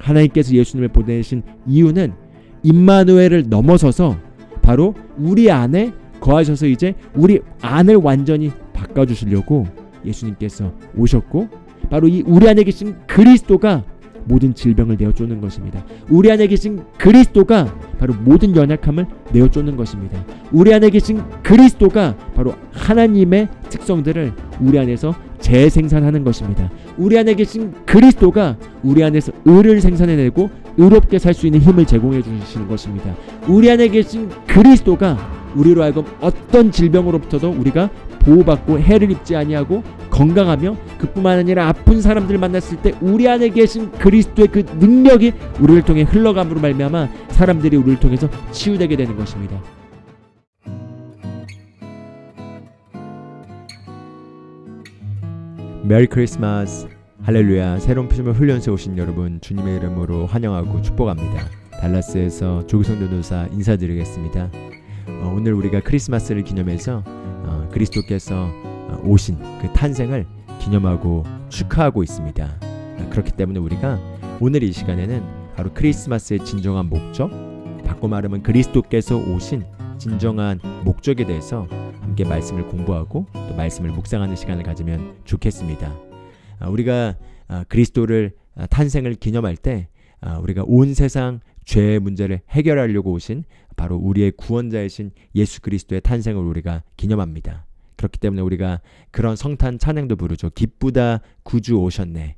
하나님께서 예수님을 보내신 이유는 임마누엘을 넘어서서 바로 우리 안에 거하셔서 이제 우리 안을 완전히 바꿔주시려고 예수님께서 오셨고, 바로 이 우리 안에 계신 그리스도가 모든 질병을 내어쫓는 것입니다. 우리 안에 계신 그리스도가 바로 모든 연약함을 내어쫓는 것입니다. 우리 안에 계신 그리스도가 바로 하나님의 특성들을 우리 안에서 재생산하는 것입니다. 우리 안에 계신 그리스도가 우리 안에서 의를 생산해내고 의롭게 살 수 있는 힘을 제공해 주시는 것입니다. 우리 안에 계신 그리스도가 우리로 하여금 어떤 질병으로부터도 우리가 보호받고 해를 입지 아니하고 건강하며, 그뿐만 아니라 아픈 사람들 만났을 때 우리 안에 계신 그리스도의 그 능력이 우리를 통해 흘러감으로 말미암아 사람들이 우리를 통해서 치유되게 되는 것입니다. 메리 크리스마스, 할렐루야. 새로운 피조물 훈련소에 오신 여러분 주님의 이름으로 환영하고 축복합니다. 달라스에서 조기성 전도사 인사드리겠습니다. 오늘 우리가 크리스마스를 기념해서 그리스도께서 오신 그 탄생을 기념하고 축하하고 있습니다. 그렇기 때문에 우리가 오늘 이 시간에는 바로 크리스마스의 진정한 목적, 바꿔 말하면 그리스도께서 오신 진정한 목적에 대해서 함께 말씀을 공부하고 또 말씀을 묵상하는 시간을 가지면 좋겠습니다. 우리가 그리스도를 탄생을 기념할 때 우리가 온 세상 죄의 문제를 해결하려고 오신 바로 우리의 구원자이신 예수 그리스도의 탄생을 우리가 기념합니다. 그렇기 때문에 우리가 그런 성탄 찬양도 부르죠. 기쁘다 구주 오셨네.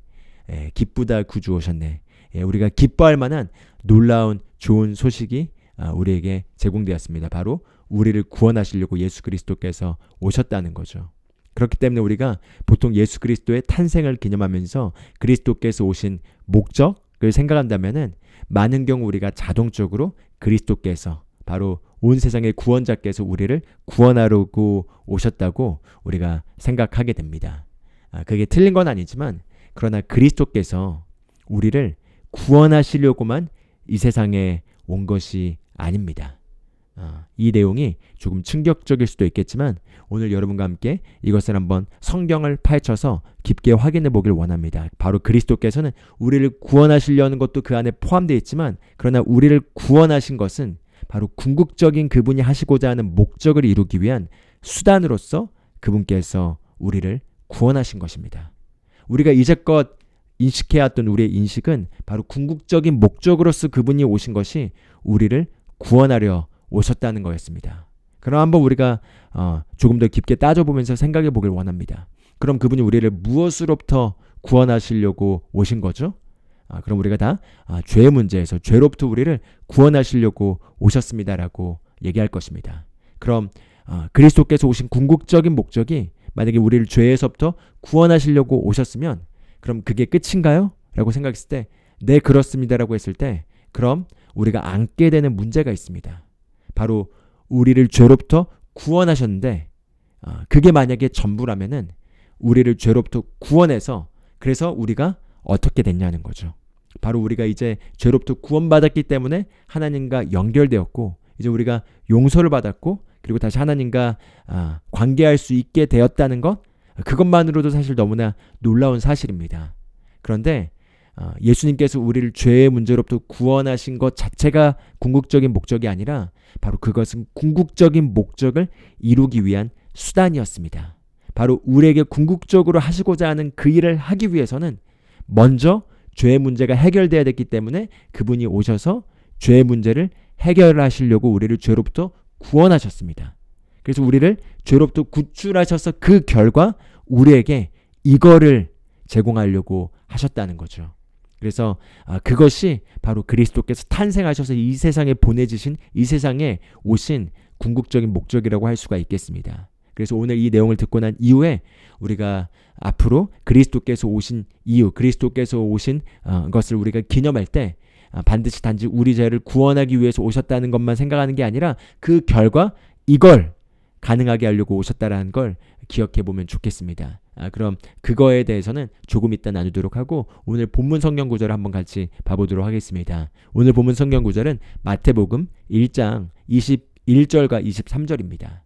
기쁘다 구주 오셨네. 우리가 기뻐할 만한 놀라운 좋은 소식이 우리에게 제공되었습니다. 바로 우리를 구원하시려고 예수 그리스도께서 오셨다는 거죠. 그렇기 때문에 우리가 보통 예수 그리스도의 탄생을 기념하면서 그리스도께서 오신 목적을 생각한다면은 많은 경우 우리가 자동적으로 그리스도께서 바로 온 세상의 구원자께서 우리를 구원하려고 오셨다고 우리가 생각하게 됩니다. 그게 틀린 건 아니지만, 그러나 그리스도께서 우리를 구원하시려고만 이 세상에 온 것이 아닙니다. 이 내용이 조금 충격적일 수도 있겠지만 오늘 여러분과 함께 이것을 한번 성경을 파헤쳐서 깊게 확인해 보길 원합니다. 바로 그리스도께서는 우리를 구원하시려는 것도 그 안에 포함되어 있지만, 그러나 우리를 구원하신 것은 바로 궁극적인 그분이 하시고자 하는 목적을 이루기 위한 수단으로서 그분께서 우리를 구원하신 것입니다. 우리가 이제껏 인식해왔던 우리의 인식은 바로 궁극적인 목적으로서 그분이 오신 것이 우리를 구원하려 오셨다는 거였습니다. 그럼 한번 우리가 조금 더 깊게 따져보면서 생각해 보길 원합니다. 그럼 그분이 우리를 무엇으로부터 구원하시려고 오신 거죠? 그럼 우리가 다 죄의 문제에서 죄로부터 우리를 구원하시려고 오셨습니다라고 얘기할 것입니다. 그럼 그리스도께서 오신 궁극적인 목적이 만약에 우리를 죄에서부터 구원하시려고 오셨으면 그럼 그게 끝인가요? 라고 생각했을 때 네, 그렇습니다라고 했을 때 그럼 우리가 안게 되는 문제가 있습니다. 바로 우리를 죄로부터 구원하셨는데 그게 만약에 전부라면은 우리를 죄로부터 구원해서 그래서 우리가 어떻게 됐냐는 거죠. 바로 우리가 이제 죄로부터 구원받았기 때문에 하나님과 연결되었고 이제 우리가 용서를 받았고 그리고 다시 하나님과 관계할 수 있게 되었다는 것, 그것만으로도 사실 너무나 놀라운 사실입니다. 그런데 예수님께서 우리를 죄의 문제로부터 구원하신 것 자체가 궁극적인 목적이 아니라 바로 그것은 궁극적인 목적을 이루기 위한 수단이었습니다. 바로 우리에게 궁극적으로 하시고자 하는 그 일을 하기 위해서는 먼저 죄의 문제가 해결돼야 됐기 때문에 그분이 오셔서 죄의 문제를 해결하시려고 우리를 죄로부터 구원하셨습니다. 그래서 우리를 죄로부터 구출하셔서 그 결과 우리에게 이거를 제공하려고 하셨다는 거죠. 그래서 그것이 바로 그리스도께서 탄생하셔서 이 세상에 보내지신 이 세상에 오신 궁극적인 목적이라고 할 수가 있겠습니다. 그래서 오늘 이 내용을 듣고 난 이후에 우리가 앞으로 그리스도께서 오신 이유, 그리스도께서 오신 것을 우리가 기념할 때 반드시 단지 우리 죄를 구원하기 위해서 오셨다는 것만 생각하는 게 아니라 그 결과 이걸 가능하게 하려고 오셨다라는 걸 기억해 보면 좋겠습니다. 그럼 그거에 대해서는 조금 이따 나누도록 하고 오늘 본문 성경 구절을 한번 같이 봐보도록 하겠습니다. 오늘 본문 성경 구절은 마태복음 1장 21절과 23절입니다.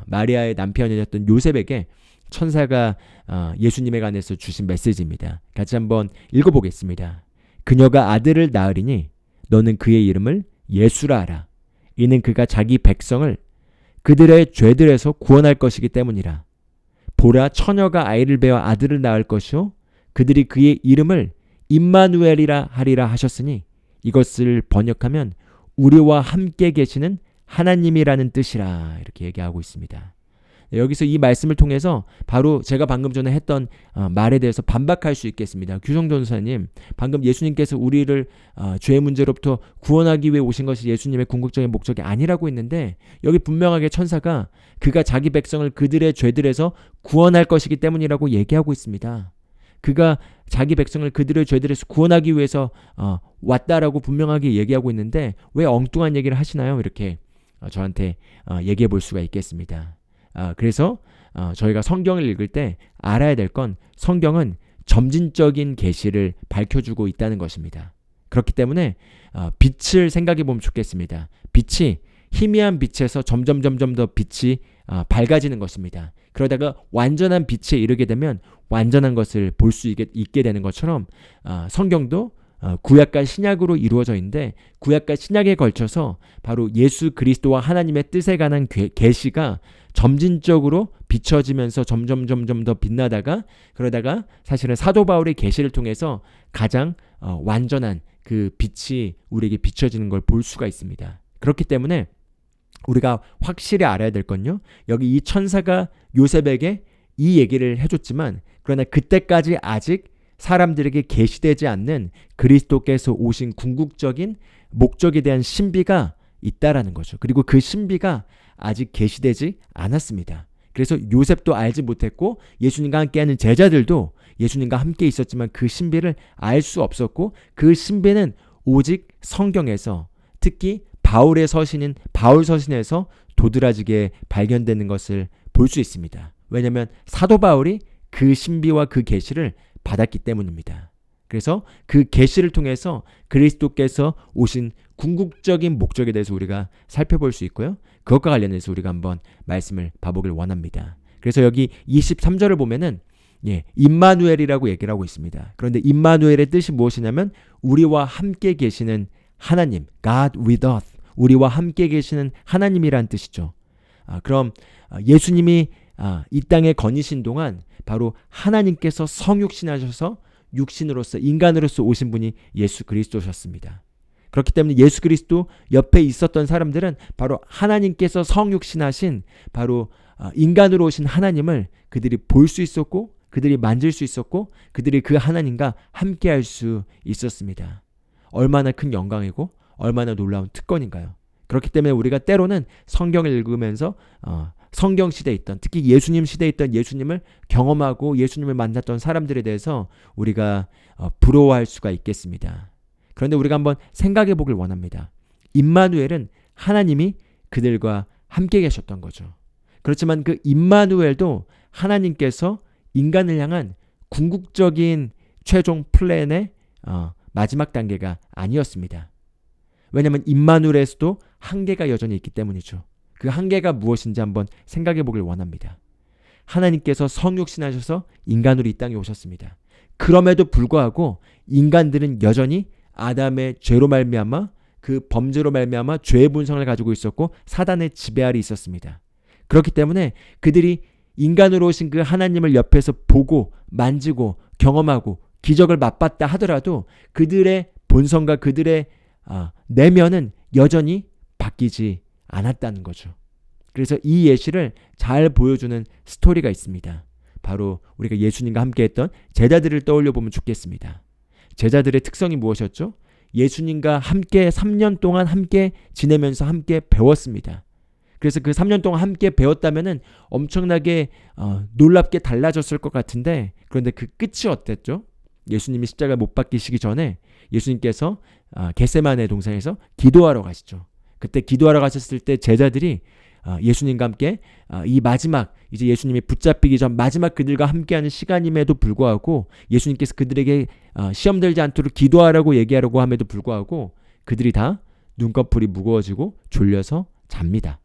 마리아의 남편이었던 요셉에게 천사가 예수님에 관해서 주신 메시지입니다. 같이 한번 읽어보겠습니다. 그녀가 아들을 낳으리니 너는 그의 이름을 예수라 하라. 이는 그가 자기 백성을 그들의 죄들에서 구원할 것이기 때문이라. 보라, 처녀가 아이를 베어 아들을 낳을 것이요 그들이 그의 이름을 임마누엘이라 하리라 하셨으니 이것을 번역하면 우리와 함께 계시는 하나님이라는 뜻이라, 이렇게 얘기하고 있습니다. 여기서 이 말씀을 통해서 바로 제가 방금 전에 했던 말에 대해서 반박할 수 있겠습니다. 규성 전사님, 방금 예수님께서 우리를 죄의 문제로부터 구원하기 위해 오신 것이 예수님의 궁극적인 목적이 아니라고 했는데, 여기 분명하게 천사가 그가 자기 백성을 그들의 죄들에서 구원할 것이기 때문이라고 얘기하고 있습니다. 그가 자기 백성을 그들의 죄들에서 구원하기 위해서 왔다라고 분명하게 얘기하고 있는데 왜 엉뚱한 얘기를 하시나요? 이렇게 저한테 얘기해 볼 수가 있겠습니다. 그래서 저희가 성경을 읽을 때 알아야 될 건 성경은 점진적인 계시를 밝혀주고 있다는 것입니다. 그렇기 때문에 빛을 생각해 보면 좋겠습니다. 빛이 희미한 빛에서 점점 더 빛이 밝아지는 것입니다. 그러다가 완전한 빛에 이르게 되면 완전한 것을 볼 수 있게 되는 것처럼 성경도 구약과 신약으로 이루어져 있는데 구약과 신약에 걸쳐서 바로 예수 그리스도와 하나님의 뜻에 관한 계시가 점진적으로 비춰지면서 점점 더 빛나다가, 그러다가 사실은 사도 바울의 계시를 통해서 가장 완전한 그 빛이 우리에게 비춰지는 걸 볼 수가 있습니다. 그렇기 때문에 우리가 확실히 알아야 될 건요, 여기 이 천사가 요셉에게 이 얘기를 해줬지만 그러나 그때까지 아직 사람들에게 계시되지 않는 그리스도께서 오신 궁극적인 목적에 대한 신비가 있다라는 거죠. 그리고 그 신비가 아직 계시되지 않았습니다. 그래서 요셉도 알지 못했고 예수님과 함께하는 제자들도 예수님과 함께 있었지만 그 신비를 알 수 없었고, 그 신비는 오직 성경에서, 특히 바울의 서신인 바울 서신에서 도드라지게 발견되는 것을 볼 수 있습니다. 왜냐하면 사도 바울이 그 신비와 그 계시를 받았기 때문입니다. 그래서 그 계시를 통해서 그리스도께서 오신 궁극적인 목적에 대해서 우리가 살펴볼 수 있고요. 그것과 관련해서 우리가 한번 말씀을 봐보길 원합니다. 그래서 여기 23절을 보면은 임마누엘이라고 얘기를 하고 있습니다. 그런데 임마누엘의 뜻이 무엇이냐면 우리와 함께 계시는 하나님, God with us, 우리와 함께 계시는 하나님이란 뜻이죠. 그럼 예수님이 이 땅에 거니신 동안 바로 하나님께서 성육신하셔서 육신으로서, 인간으로서 오신 분이 예수 그리스도셨습니다. 그렇기 때문에 예수 그리스도 옆에 있었던 사람들은 바로 하나님께서 성육신하신 바로 인간으로 오신 하나님을 그들이 볼 수 있었고, 그들이 만질 수 있었고, 그들이 그 하나님과 함께 할 수 있었습니다. 얼마나 큰 영광이고 얼마나 놀라운 특권인가요? 그렇기 때문에 우리가 때로는 성경을 읽으면서 성경 시대에 있던, 특히 예수님 시대에 있던 예수님을 경험하고 예수님을 만났던 사람들에 대해서 우리가 부러워할 수가 있겠습니다. 그런데 우리가 한번 생각해 보길 원합니다. 임마누엘은 하나님이 그들과 함께 계셨던 거죠. 그렇지만 그 임마누엘도 하나님께서 인간을 향한 궁극적인 최종 플랜의 마지막 단계가 아니었습니다. 왜냐하면 임마누엘에서도 한계가 여전히 있기 때문이죠. 그 한계가 무엇인지 한번 생각해 보길 원합니다. 하나님께서 성육신하셔서 인간으로 이 땅에 오셨습니다. 그럼에도 불구하고 인간들은 여전히 아담의 죄로 말미암아, 그 범죄로 말미암아 죄의 본성을 가지고 있었고 사단의 지배 아래 있었습니다. 그렇기 때문에 그들이 인간으로 오신 그 하나님을 옆에서 보고 만지고 경험하고 기적을 맛봤다 하더라도 그들의 본성과 그들의 내면은 여전히 바뀌지 않았다는 거죠. 그래서 이 예시를 잘 보여주는 스토리가 있습니다. 바로 우리가 예수님과 함께했던 제자들을 떠올려 보면 좋겠습니다. 제자들의 특성이 무엇이었죠? 예수님과 함께 3년 동안 함께 지내면서 함께 배웠습니다. 그래서 그 3년 동안 함께 배웠다면은 엄청나게 놀랍게 달라졌을 것 같은데, 그런데 그 끝이 어땠죠? 예수님이 십자가 못 박히시기 전에 예수님께서 겟세마네 동산에서 기도하러 가시죠. 그때 기도하러 가셨을 때 제자들이 예수님과 함께 이 마지막, 이제 예수님이 붙잡히기 전 마지막 그들과 함께하는 시간임에도 불구하고 예수님께서 그들에게 시험 들지 않도록 기도하라고 얘기하라고 함에도 불구하고 그들이 다 눈꺼풀이 무거워지고 졸려서 잡니다.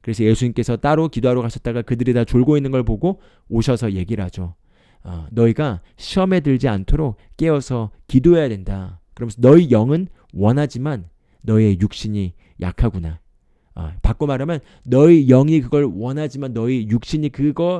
그래서 예수님께서 따로 기도하러 가셨다가 그들이 다 졸고 있는 걸 보고 오셔서 얘기를 하죠. 너희가 시험에 들지 않도록 깨어서 기도해야 된다. 그러면서 너희 영은 원하지만 너의 육신이 약하구나. 바꿔 말하면 너희 영이 그걸 원하지만 너희 육신이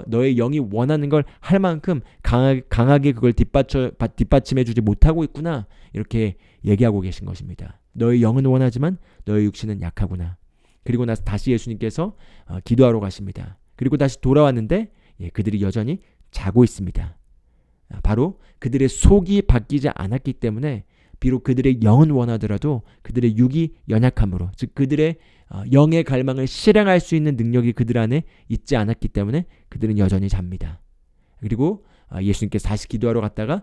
너의 영이 원하는 걸 할 만큼 강하게 그걸 뒷받침해주지 못하고 있구나. 이렇게 얘기하고 계신 것입니다. 너희 영은 원하지만 너희 육신은 약하구나. 그리고 나서 다시 예수님께서 기도하러 가십니다. 그리고 다시 돌아왔는데 그들이 여전히 자고 있습니다. 바로 그들의 속이 바뀌지 않았기 때문에 비록 그들의 영은 원하더라도 그들의 육이 연약함으로, 즉 그들의 영의 갈망을 실행할 수 있는 능력이 그들 안에 있지 않았기 때문에 그들은 여전히 잡니다. 그리고 예수님께서 다시 기도하러 갔다가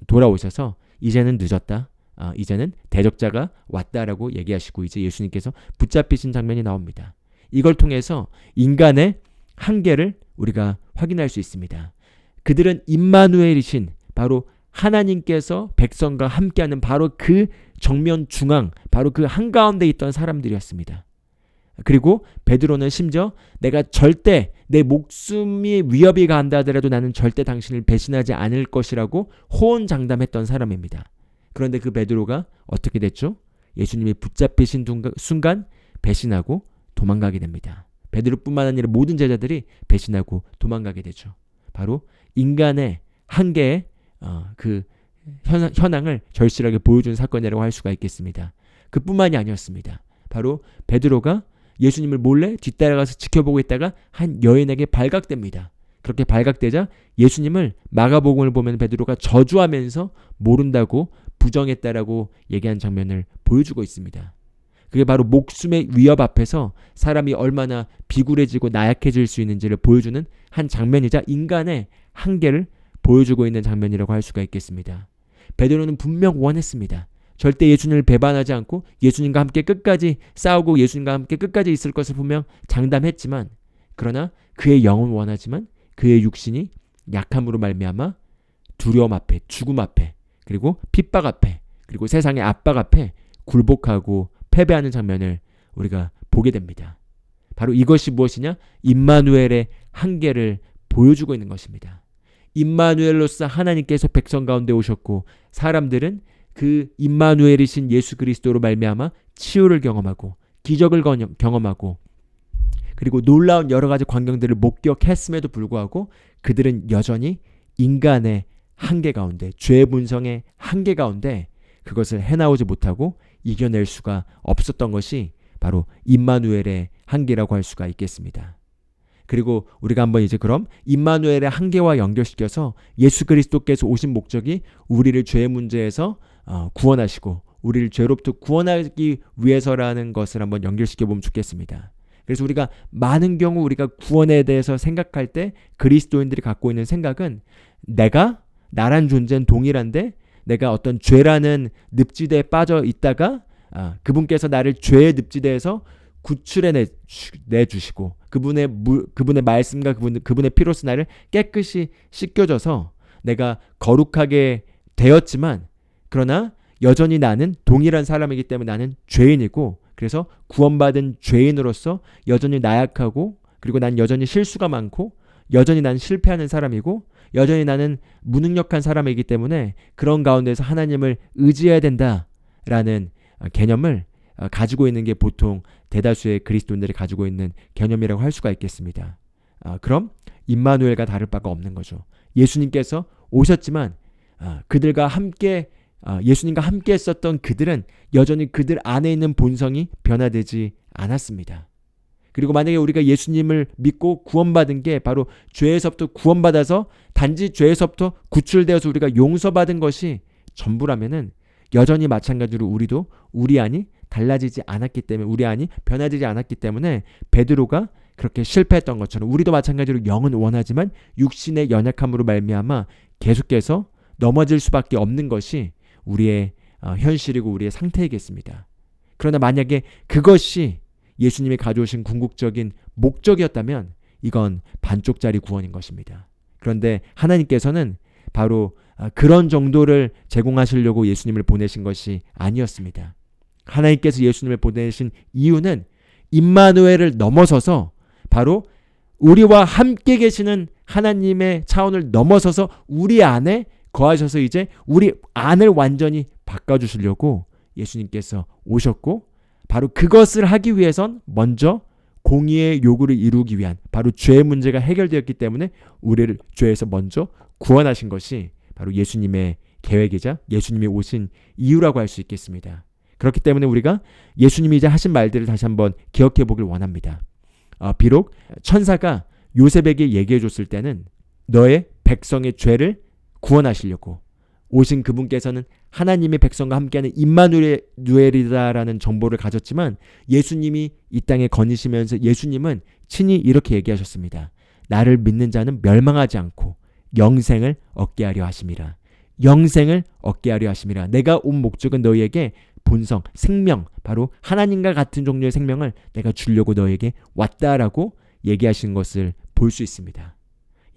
돌아오셔서 이제는 늦었다. 이제는 대적자가 왔다라고 얘기하시고 이제 예수님께서 붙잡히신 장면이 나옵니다. 이걸 통해서 인간의 한계를 우리가 확인할 수 있습니다. 그들은 임마누엘이신 바로 하나님께서 백성과 함께하는 바로 그 정면 중앙, 바로 그 한가운데 있던 사람들이었습니다. 그리고 베드로는 심지어 내가 절대 내 목숨이 위협이 가한다 하더라도 나는 절대 당신을 배신하지 않을 것이라고 호언장담했던 사람입니다. 그런데 그 베드로가 어떻게 됐죠? 예수님이 붙잡히신 순간 배신하고 도망가게 됩니다. 베드로뿐만 아니라 모든 제자들이 배신하고 도망가게 되죠. 바로 인간의 한계에 그 현황을 절실하게 보여준 사건이라고 할 수가 있겠습니다. 그뿐만이 아니었습니다. 바로 베드로가 예수님을 몰래 뒤따라가서 지켜보고 있다가 한 여인에게 발각됩니다. 그렇게 발각되자 예수님을 마가복음을 보면 베드로가 저주하면서 모른다고 부정했다라고 얘기한 장면을 보여주고 있습니다. 그게 바로 목숨의 위협 앞에서 사람이 얼마나 비굴해지고 나약해질 수 있는지를 보여주는 한 장면이자 인간의 한계를 보여주고 있는 장면이라고 할 수가 있겠습니다. 베드로는 분명 원했습니다. 절대 예수님을 배반하지 않고 예수님과 함께 끝까지 싸우고 예수님과 함께 끝까지 있을 것을 분명 장담했지만, 그러나 그의 영은 원하지만 그의 육신이 약함으로 말미암아 두려움 앞에, 죽음 앞에, 그리고 핍박 앞에, 그리고 세상의 압박 앞에 굴복하고 패배하는 장면을 우리가 보게 됩니다. 바로 이것이 무엇이냐? 임마누엘의 한계를 보여주고 있는 것입니다. 임마누엘로서 하나님께서 백성 가운데 오셨고 사람들은 그 임마누엘이신 예수 그리스도로 말미암아 치유를 경험하고 기적을 경험하고 그리고 놀라운 여러 가지 광경들을 목격했음에도 불구하고 그들은 여전히 인간의 한계 가운데, 죄의 본성의 한계 가운데 그것을 해나오지 못하고 이겨낼 수가 없었던 것이 바로 임마누엘의 한계라고 할 수가 있겠습니다. 그리고 우리가 한번 이제 그럼 임마누엘의 한계와 연결시켜서 예수 그리스도께서 오신 목적이 우리를 죄의 문제에서 구원하시고 우리를 죄로부터 구원하기 위해서라는 것을 한번 연결시켜 보면 좋겠습니다. 그래서 우리가 많은 경우 우리가 구원에 대해서 생각할 때 그리스도인들이 갖고 있는 생각은 나란 존재는 동일한데 내가 어떤 죄라는 늪지대에 빠져 있다가 그분께서 나를 죄의 늪지대에서 구출해 내주시고 그분의 말씀과 그분의 피로서 나를 깨끗이 씻겨줘서 내가 거룩하게 되었지만 그러나 여전히 나는 동일한 사람이기 때문에 나는 죄인이고 그래서 구원받은 죄인으로서 여전히 나약하고 그리고 난 여전히 실수가 많고 여전히 난 실패하는 사람이고 여전히 나는 무능력한 사람이기 때문에 그런 가운데서 하나님을 의지해야 된다라는 개념을 가지고 있는 게 보통 대다수의 그리스도인들이 가지고 있는 개념이라고 할 수가 있겠습니다. 그럼 임마누엘과 다를 바가 없는 거죠. 예수님께서 오셨지만 그들과 함께 예수님과 함께 했었던 그들은 여전히 그들 안에 있는 본성이 변화되지 않았습니다. 그리고 만약에 우리가 예수님을 믿고 구원받은 게 바로 죄에서부터 구원받아서 단지 죄에서부터 구출되어서 우리가 용서받은 것이 전부라면은 여전히 마찬가지로 우리도 우리 안이 달라지지 않았기 때문에 우리 안이 변화되지 않았기 때문에 베드로가 그렇게 실패했던 것처럼 우리도 마찬가지로 영은 원하지만 육신의 연약함으로 말미암아 계속해서 넘어질 수밖에 없는 것이 우리의 현실이고 우리의 상태이겠습니다. 그러나 만약에 그것이 예수님이 가져오신 궁극적인 목적이었다면 이건 반쪽짜리 구원인 것입니다. 그런데 하나님께서는 바로 그런 정도를 제공하시려고 예수님을 보내신 것이 아니었습니다. 하나님께서 예수님을 보내신 이유는 임마누엘을 넘어서서 바로 우리와 함께 계시는 하나님의 차원을 넘어서서 우리 안에 거하셔서 이제 우리 안을 완전히 바꿔주시려고 예수님께서 오셨고, 바로 그것을 하기 위해선 먼저 공의의 요구를 이루기 위한 바로 죄의 문제가 해결되었기 때문에 우리를 죄에서 먼저 구원하신 것이 바로 예수님의 계획이자 예수님이 오신 이유라고 할 수 있겠습니다. 그렇기 때문에 우리가 예수님이 이제 하신 말들을 다시 한번 기억해 보길 원합니다. 비록 천사가 요셉에게 얘기해 줬을 때는 너의 백성의 죄를 구원하시려고 오신 그분께서는 하나님의 백성과 함께하는 임마누엘이다라는 정보를 가졌지만, 예수님이 이 땅에 거니시면서 예수님은 친히 이렇게 얘기하셨습니다. 나를 믿는 자는 멸망하지 않고 영생을 얻게 하려 하심이라. 영생을 얻게 하려 하심이라. 내가 온 목적은 너희에게 본성, 생명, 바로 하나님과 같은 종류의 생명을 내가 주려고 너희에게 왔다라고 얘기하시는 것을 볼 수 있습니다.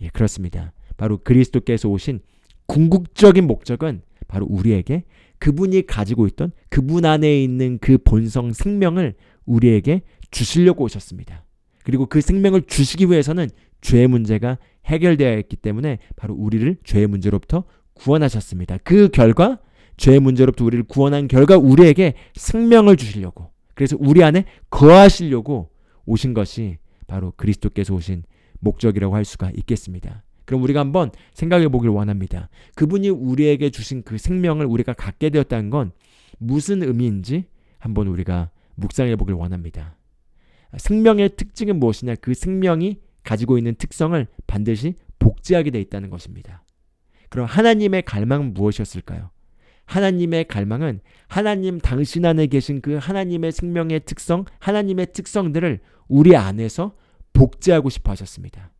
예, 그렇습니다. 바로 그리스도께서 오신 궁극적인 목적은 바로 우리에게 그분이 가지고 있던 그분 안에 있는 그 본성 생명을 우리에게 주시려고 오셨습니다. 그리고 그 생명을 주시기 위해서는 죄의 문제가 해결되어야 했기 때문에 바로 우리를 죄의 문제로부터 구원하셨습니다. 그 결과 죄의 문제로부터 우리를 구원한 결과 우리에게 생명을 주시려고, 그래서 우리 안에 거하시려고 오신 것이 바로 그리스도께서 오신 목적이라고 할 수가 있겠습니다. 그럼 우리가 한번 생각해 보길 원합니다. 그분이 우리에게 주신 그 생명을 우리가 갖게 되었다는 건 무슨 의미인지 한번 우리가 묵상해 보길 원합니다. 생명의 특징은 무엇이냐? 그 생명이 가지고 있는 특성을 반드시 복제하게 되어 있다는 것입니다. 그럼 하나님의 갈망은 무엇이었을까요? 하나님의 갈망은 하나님 당신 안에 계신 그 하나님의 생명의 특성, 하나님의 특성들을 우리 안에서 복제하고 싶어 하셨습니다.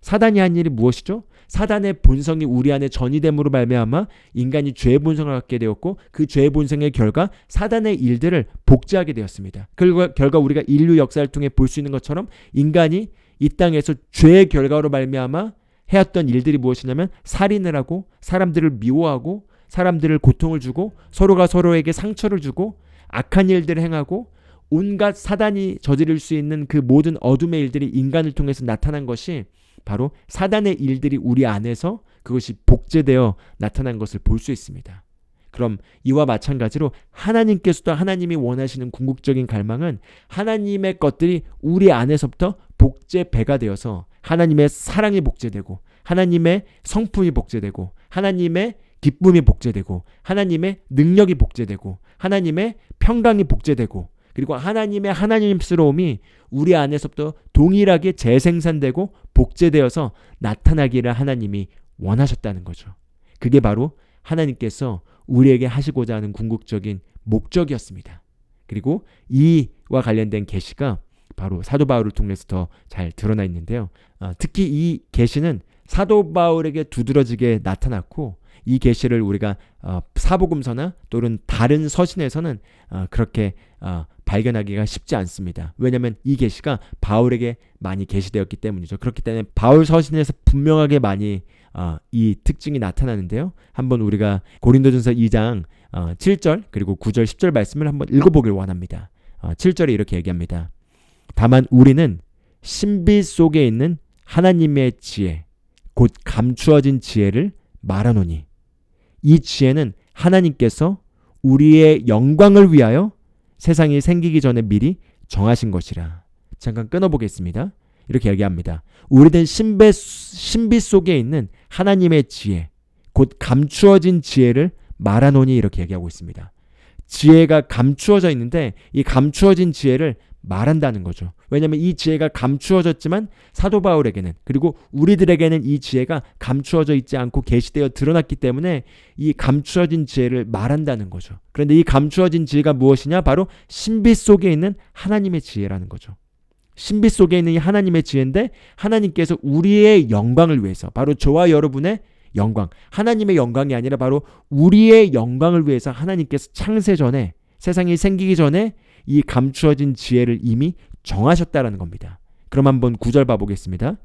사단이 한 일이 무엇이죠? 사단의 본성이 우리 안에 전이됨으로 말미암아 인간이 죄의 본성을 갖게 되었고, 그 죄의 본성의 결과 사단의 일들을 복제하게 되었습니다. 결과 우리가 인류 역사를 통해 볼 수 있는 것처럼 인간이 이 땅에서 죄의 결과로 말미암아 해왔던 일들이 무엇이냐면 살인을 하고 사람들을 미워하고 사람들을 고통을 주고 서로가 서로에게 상처를 주고 악한 일들을 행하고 온갖 사단이 저지를 수 있는 그 모든 어둠의 일들이 인간을 통해서 나타난 것이 바로 사단의 일들이 우리 안에서 그것이 복제되어 나타난 것을 볼 수 있습니다. 그럼 이와 마찬가지로 하나님께서도 하나님이 원하시는 궁극적인 갈망은 하나님의 것들이 우리 안에서부터 복제배가 되어서 하나님의 사랑이 복제되고 하나님의 성품이 복제되고 하나님의 기쁨이 복제되고 하나님의 능력이 복제되고 하나님의 평강이 복제되고 그리고 하나님의 하나님스러움이 우리 안에서부터 동일하게 재생산되고 복제되어서 나타나기를 하나님이 원하셨다는 거죠. 그게 바로 하나님께서 우리에게 하시고자 하는 궁극적인 목적이었습니다. 그리고 이와 관련된 계시가 바로 사도 바울을 통해서 더 잘 드러나 있는데요. 특히 이 계시는 사도 바울에게 두드러지게 나타났고, 이 계시를 우리가 사복음서나 또는 다른 서신에서는 그렇게 발견하기가 쉽지 않습니다. 왜냐하면 이 계시가 바울에게 많이 계시되었기 때문이죠. 그렇기 때문에 바울 서신에서 분명하게 많이 이 특징이 나타나는데요. 한번 우리가 고린도전서 2장 7절 그리고 9절 10절 말씀을 한번 읽어보길 원합니다. 7절에 이렇게 얘기합니다. 다만 우리는 신비 속에 있는 하나님의 지혜 곧 감추어진 지혜를 말하노니 이 지혜는 하나님께서 우리의 영광을 위하여 세상이 생기기 전에 미리 정하신 것이라. 잠깐 끊어보겠습니다. 이렇게 얘기합니다. 우리는 신비 속에 있는 하나님의 지혜 곧 감추어진 지혜를 말하노니 이렇게 얘기하고 있습니다. 지혜가 감추어져 있는데 이 감추어진 지혜를 말한다는 거죠. 왜냐하면 이 지혜가 감추어졌지만 사도 바울에게는 그리고 우리들에게는 이 지혜가 감추어져 있지 않고 계시되어 드러났기 때문에 이 감추어진 지혜를 말한다는 거죠. 그런데 이 감추어진 지혜가 무엇이냐? 바로 신비 속에 있는 하나님의 지혜라는 거죠. 신비 속에 있는 이 하나님의 지혜인데 하나님께서 우리의 영광을 위해서 바로 저와 여러분의 영광, 하나님의 영광이 아니라 바로 우리의 영광을 위해서 하나님께서 창세 전에 세상이 생기기 전에 이 감추어진 지혜를 이미 정하셨다라는 겁니다. 그럼 한번 9절 봐보겠습니다.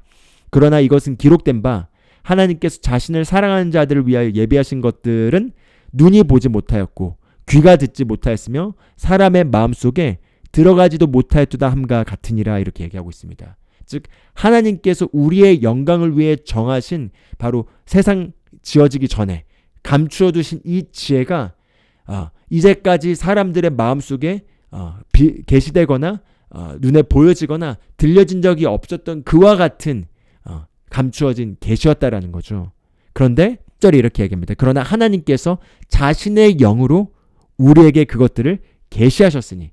그러나 이것은 기록된 바 하나님께서 자신을 사랑하는 자들을 위하여 예비하신 것들은 눈이 보지 못하였고 귀가 듣지 못하였으며 사람의 마음속에 들어가지도 못하였도다 함과 같으니라 이렇게 얘기하고 있습니다. 즉 하나님께서 우리의 영광을 위해 정하신 바로 세상 지어지기 전에 감추어 두신 이 지혜가 이제까지 사람들의 마음속에 계시되거나 눈에 보여지거나 들려진 적이 없었던 그와 같은 감추어진 계시였다라는 거죠. 그런데 10절에 이렇게 얘기합니다. 그러나 하나님께서 자신의 영으로 우리에게 그것들을 계시하셨으니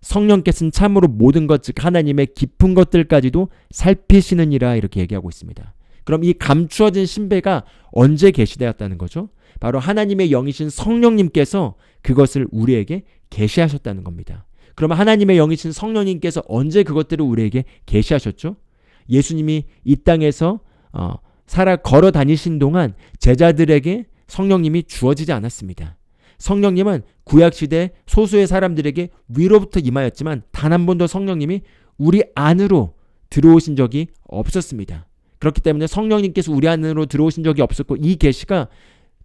성령께서는 참으로 모든 것 즉 하나님의 깊은 것들까지도 살피시느니라 이렇게 얘기하고 있습니다. 그럼 이 감추어진 신비가 언제 계시되었다는 거죠? 바로 하나님의 영이신 성령님께서 그것을 우리에게 계시하셨다는 겁니다. 그러면 하나님의 영이신 성령님께서 언제 그것들을 우리에게 계시하셨죠? 예수님이 이 땅에서 살아 걸어 다니신 동안 제자들에게 성령님이 주어지지 않았습니다. 성령님은 구약시대 소수의 사람들에게 위로부터 임하였지만 단 한 번도 성령님이 우리 안으로 들어오신 적이 없었습니다. 그렇기 때문에 성령님께서 우리 안으로 들어오신 적이 없었고 이 계시가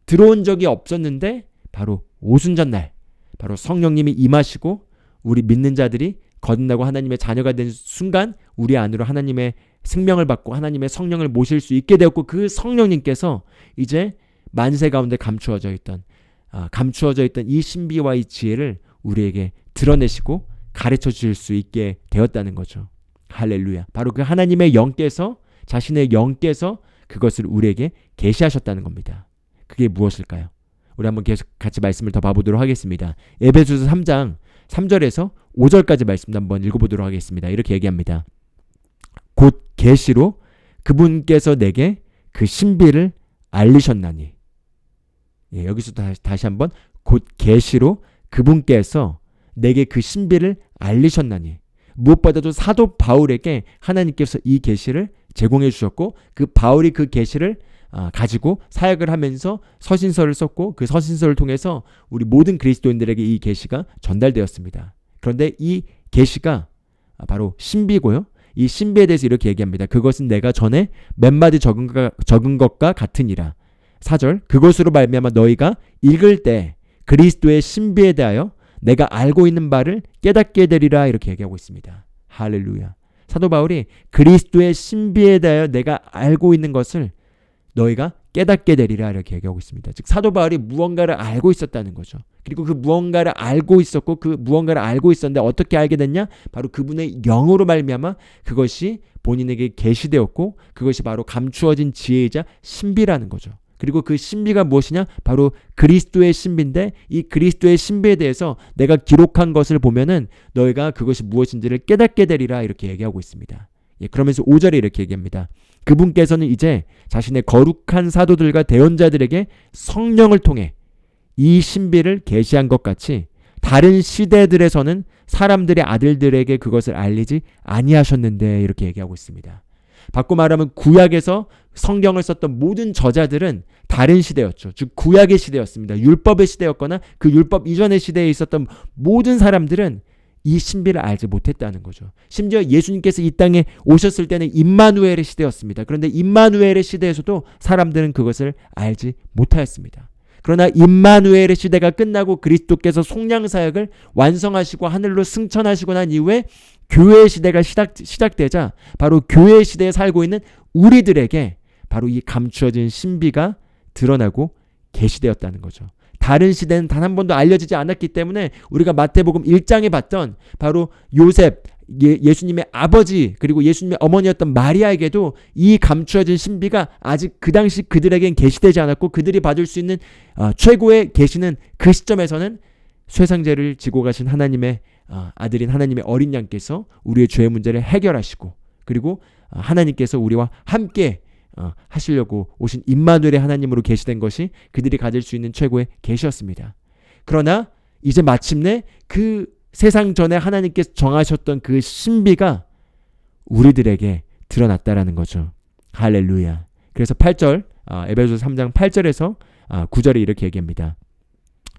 들어온 적이 없었는데 바로 오순절날 바로 성령님이 임하시고 우리 믿는 자들이 거듭나고 하나님의 자녀가 된 순간 우리 안으로 하나님의 생명을 받고 하나님의 성령을 모실 수 있게 되었고 그 성령님께서 이제 만세 가운데 감추어져 있던 이 신비와 이 지혜를 우리에게 드러내시고 가르쳐 주실 수 있게 되었다는 거죠. 할렐루야. 바로 그 하나님의 영께서 자신의 영께서 그것을 우리에게 계시하셨다는 겁니다. 그게 무엇일까요? 우리 한번 계속 같이 말씀을 더 봐보도록 하겠습니다. 에베소서 3장 3절에서 5절까지 말씀 한번 읽어보도록 하겠습니다. 이렇게 얘기합니다. 곧 계시로 그분께서 내게 그 신비를 알리셨나니. 여기서 다시 한번 곧 계시로 그분께서 내게 그 신비를 알리셨나니. 무엇보다도 사도 바울에게 하나님께서 이 계시를 제공해 주셨고 그 바울이 그 계시를 가지고 사역을 하면서 서신서를 썼고 그 서신서를 통해서 우리 모든 그리스도인들에게 이 계시가 전달되었습니다. 그런데 이 계시가 바로 신비고요. 이 신비에 대해서 이렇게 얘기합니다. 그것은 내가 전에 몇 마디 적은 것과 같으니라. 4절 그것으로 말미암아 너희가 읽을 때 그리스도의 신비에 대하여 내가 알고 있는 바를 깨닫게 되리라 이렇게 얘기하고 있습니다. 할렐루야. 사도 바울이 그리스도의 신비에 대하여 내가 알고 있는 것을 너희가 깨닫게 되리라 이렇게 얘기하고 있습니다. 즉 사도 바울이 무언가를 알고 있었다는 거죠. 그리고 그 무언가를 알고 있었고 그 무언가를 알고 있었는데 어떻게 알게 됐냐? 바로 그분의 영으로 말미암아 그것이 본인에게 계시되었고 그것이 바로 감추어진 지혜이자 신비라는 거죠. 그리고 그 신비가 무엇이냐? 바로 그리스도의 신비인데 이 그리스도의 신비에 대해서 내가 기록한 것을 보면은 너희가 그것이 무엇인지를 깨닫게 되리라 이렇게 얘기하고 있습니다. 그러면서 5절에 이렇게 얘기합니다. 그분께서는 이제 자신의 거룩한 사도들과 대언자들에게 성령을 통해 이 신비를 계시한 것 같이 다른 시대들에서는 사람들의 아들들에게 그것을 알리지 아니하셨는데 이렇게 얘기하고 있습니다. 바꿔 말하면 구약에서 성경을 썼던 모든 저자들은 다른 시대였죠. 즉 구약의 시대였습니다. 율법의 시대였거나 그 율법 이전의 시대에 있었던 모든 사람들은 이 신비를 알지 못했다는 거죠. 심지어 예수님께서 이 땅에 오셨을 때는 임마누엘의 시대였습니다. 그런데 임마누엘의 시대에서도 사람들은 그것을 알지 못하였습니다. 그러나 임마누엘의 시대가 끝나고 그리스도께서 속량사역을 완성하시고 하늘로 승천하시고 난 이후에 교회의 시대가 시작되자 바로 교회의 시대에 살고 있는 우리들에게 바로 이 감추어진 신비가 드러나고 계시되었다는 거죠. 다른 시대는 단 한 번도 알려지지 않았기 때문에 우리가 마태복음 1장에 봤던 바로 요셉, 예수님의 아버지 그리고 예수님의 어머니였던 마리아에게도 이 감추어진 신비가 아직 그 당시 그들에겐 계시되지 않았고 그들이 받을 수 있는 최고의 계시는 그 시점에서는 쇠상제를 지고 가신 하나님의 아들인 하나님의 어린 양께서 우리의 죄의 문제를 해결하시고 그리고 하나님께서 우리와 함께 하시려고 오신 임마누엘의 하나님으로 계시된 것이 그들이 가질 수 있는 최고의 계시였습니다. 그러나 이제 마침내 그 세상 전에 하나님께서 정하셨던 그 신비가 우리들에게 드러났다라는 거죠. 할렐루야. 그래서 8절 에베소서 3장 8절에서 9절에 이렇게 얘기합니다.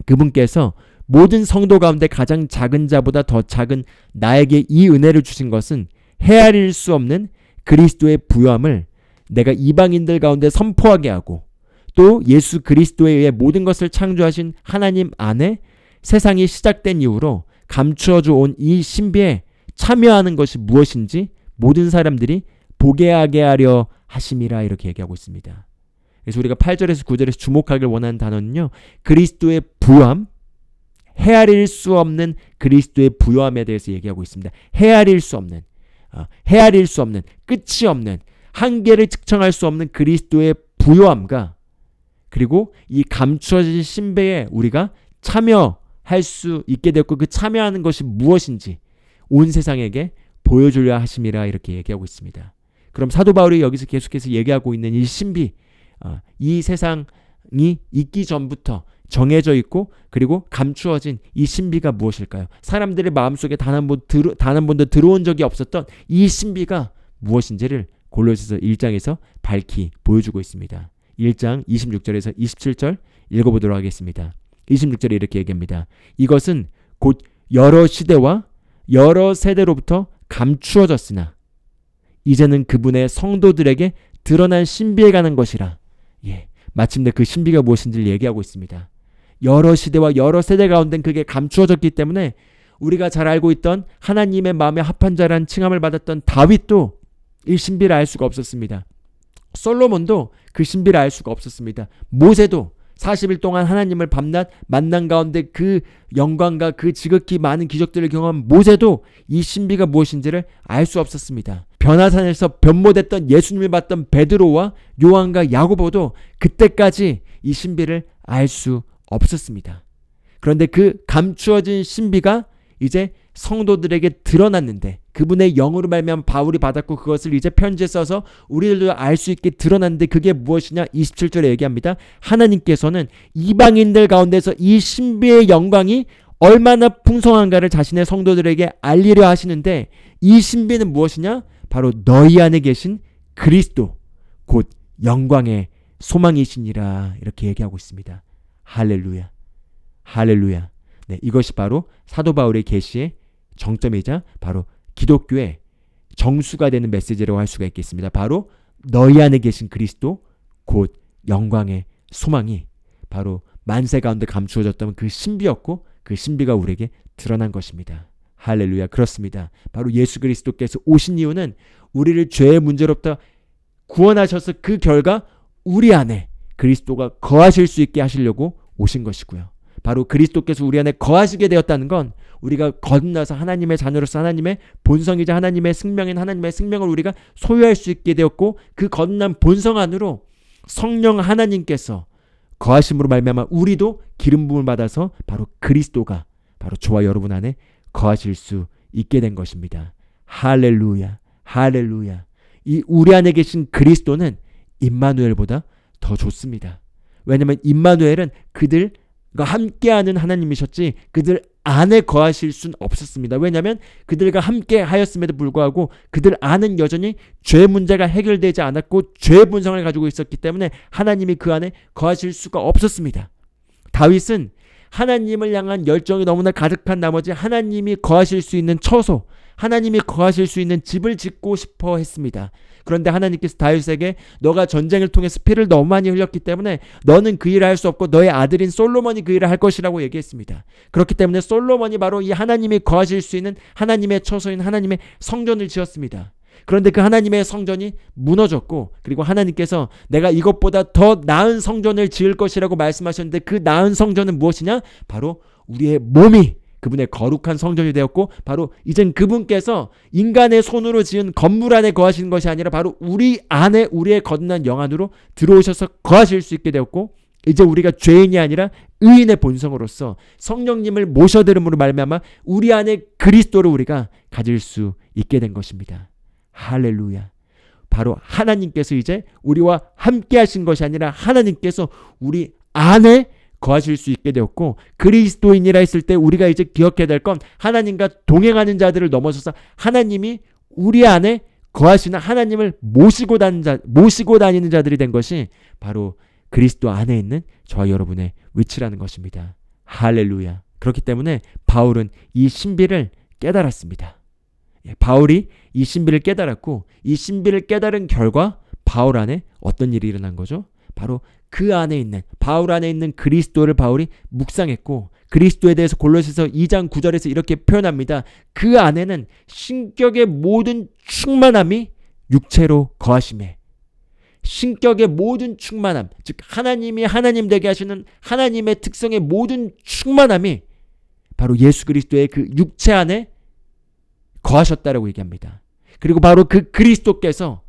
그분께서 모든 성도 가운데 가장 작은 자보다 더 작은 나에게 이 은혜를 주신 것은 헤아릴 수 없는 그리스도의 부요함을 내가 이방인들 가운데 선포하게 하고 또 예수 그리스도에 의해 모든 것을 창조하신 하나님 안에 세상이 시작된 이후로 감추어져 온 이 신비에 참여하는 것이 무엇인지 모든 사람들이 보게 하게 하려 하심이라 이렇게 얘기하고 있습니다. 그래서 우리가 8절에서 9절에서 주목하길 원하는 단어는요, 그리스도의 부요함, 헤아릴 수 없는 그리스도의 부요함에 대해서 얘기하고 있습니다. 헤아릴 수 없는, 끝이 없는, 한계를 측정할 수 없는 그리스도의 부요함과, 그리고 이 감추어진 신비에 우리가 참여할 수 있게 되었고, 그 참여하는 것이 무엇인지 온 세상에게 보여주려 하심이라, 이렇게 얘기하고 있습니다. 그럼 사도 바울이 여기서 계속해서 얘기하고 있는 이 신비, 이 세상이 있기 전부터 정해져 있고 그리고 감추어진 이 신비가 무엇일까요? 사람들의 마음속에 단 한 번도 들어온 적이 없었던 이 신비가 무엇인지를 골로새서 1장에서 밝히 보여주고 있습니다. 1장 26절에서 27절 읽어보도록 하겠습니다. 26절에 이렇게 얘기합니다. 이것은 곧 여러 시대와 여러 세대로부터 감추어졌으나 이제는 그분의 성도들에게 드러난 신비에 관한 것이라. 마침내 그 신비가 무엇인지를 얘기하고 있습니다. 여러 시대와 여러 세대 가운데 그게 감추어졌기 때문에 우리가 잘 알고 있던 하나님의 마음에 합한 자라는 칭함을 받았던 다윗도 이 신비를 알 수가 없었습니다. 솔로몬도 그 신비를 알 수가 없었습니다. 모세도 40일 동안 하나님을 밤낮 만난 가운데 그 영광과 그 지극히 많은 기적들을 경험한 모세도 이 신비가 무엇인지를 알 수 없었습니다. 변화산에서 변모됐던 예수님을 봤던 베드로와 요한과 야고보도 그때까지 이 신비를 알 수 없었습니다. 그런데 그 감추어진 신비가 이제 성도들에게 드러났는데, 그분의 영으로 말미암아 바울이 받았고 그것을 이제 편지에 써서 우리들도 알 수 있게 드러났는데, 그게 무엇이냐? 27절에 얘기합니다. 하나님께서는 이방인들 가운데서 이 신비의 영광이 얼마나 풍성한가를 자신의 성도들에게 알리려 하시는데, 이 신비는 무엇이냐? 바로 너희 안에 계신 그리스도 곧 영광의 소망이시니라, 이렇게 얘기하고 있습니다. 할렐루야, 할렐루야. 네, 이것이 바로 사도 바울의 계시의 정점이자 바로 기독교의 정수가 되는 메시지라고 할 수가 있겠습니다. 바로 너희 안에 계신 그리스도 곧 영광의 소망이 바로 만세 가운데 감추어졌던 그 신비였고, 그 신비가 우리에게 드러난 것입니다. 할렐루야. 그렇습니다. 바로 예수 그리스도께서 오신 이유는 우리를 죄의 문제로부터 구원하셔서 그 결과 우리 안에 그리스도가 거하실 수 있게 하시려고 오신 것이고요. 바로 그리스도께서 우리 안에 거하시게 되었다는 건 우리가 거듭나서 하나님의 자녀로서 하나님의 본성이자 하나님의 승명인 하나님의 생명을 우리가 소유할 수 있게 되었고, 그 거듭난 본성 안으로 성령 하나님께서 거하심으로 말미암아 우리도 기름 부음을 받아서 바로 그리스도가 바로 저와 여러분 안에 거하실 수 있게 된 것입니다. 할렐루야, 할렐루야. 이 우리 안에 계신 그리스도는 임마누엘보다 더 좋습니다. 왜냐하면 임마누엘은 그들과 함께하는 하나님이셨지 그들 안에 거하실 수는 없었습니다. 왜냐하면 그들과 함께 하였음에도 불구하고 그들 안은 여전히 죄 문제가 해결되지 않았고 죄 본성을 가지고 있었기 때문에 하나님이 그 안에 거하실 수가 없었습니다. 다윗은 하나님을 향한 열정이 너무나 가득한 나머지 하나님이 거하실 수 있는 처소, 하나님이 거하실 수 있는 집을 짓고 싶어 했습니다. 그런데 하나님께서 다윗에게 너가 전쟁을 통해서 피를 너무 많이 흘렸기 때문에 너는 그 일을 할 수 없고 너의 아들인 솔로몬이 그 일을 할 것이라고 얘기했습니다. 그렇기 때문에 솔로몬이 바로 이 하나님이 거하실 수 있는 하나님의 처소인 하나님의 성전을 지었습니다. 그런데 그 하나님의 성전이 무너졌고, 그리고 하나님께서 내가 이것보다 더 나은 성전을 지을 것이라고 말씀하셨는데, 그 나은 성전은 무엇이냐? 바로 우리의 몸이 그분의 거룩한 성전이 되었고, 바로 이젠 그분께서 인간의 손으로 지은 건물 안에 거하시는 것이 아니라 바로 우리 안에 우리의 거듭난 영 안으로 들어오셔서 거하실 수 있게 되었고, 이제 우리가 죄인이 아니라 의인의 본성으로서 성령님을 모셔들음으로 말미암아 우리 안에 그리스도를 우리가 가질 수 있게 된 것입니다. 할렐루야. 바로 하나님께서 이제 우리와 함께 하신 것이 아니라 하나님께서 우리 안에 거하실 수 있게 되었고, 그리스도인이라 했을 때 우리가 이제 기억해야 될 건 하나님과 동행하는 자들을 넘어서서 하나님이 우리 안에 거하시는 하나님을 모시고 다니는 자들이 된 것이 바로 그리스도 안에 있는 저와 여러분의 위치라는 것입니다. 할렐루야. 그렇기 때문에 바울은 이 신비를 깨달았습니다. 바울이 이 신비를 깨달았고, 이 신비를 깨달은 결과 바울 안에 어떤 일이 일어난 거죠? 바로 그 안에 있는, 바울 안에 있는 그리스도를 바울이 묵상했고, 그리스도에 대해서 골로새서 2장 9절에서 이렇게 표현합니다. 그 안에는 신격의 모든 충만함이 육체로 거하심에, 신격의 모든 충만함, 즉 하나님이 하나님 되게 하시는 하나님의 특성의 모든 충만함이 바로 예수 그리스도의 그 육체 안에 거하셨다라고 얘기합니다. 그리고 바로 그 그리스도께서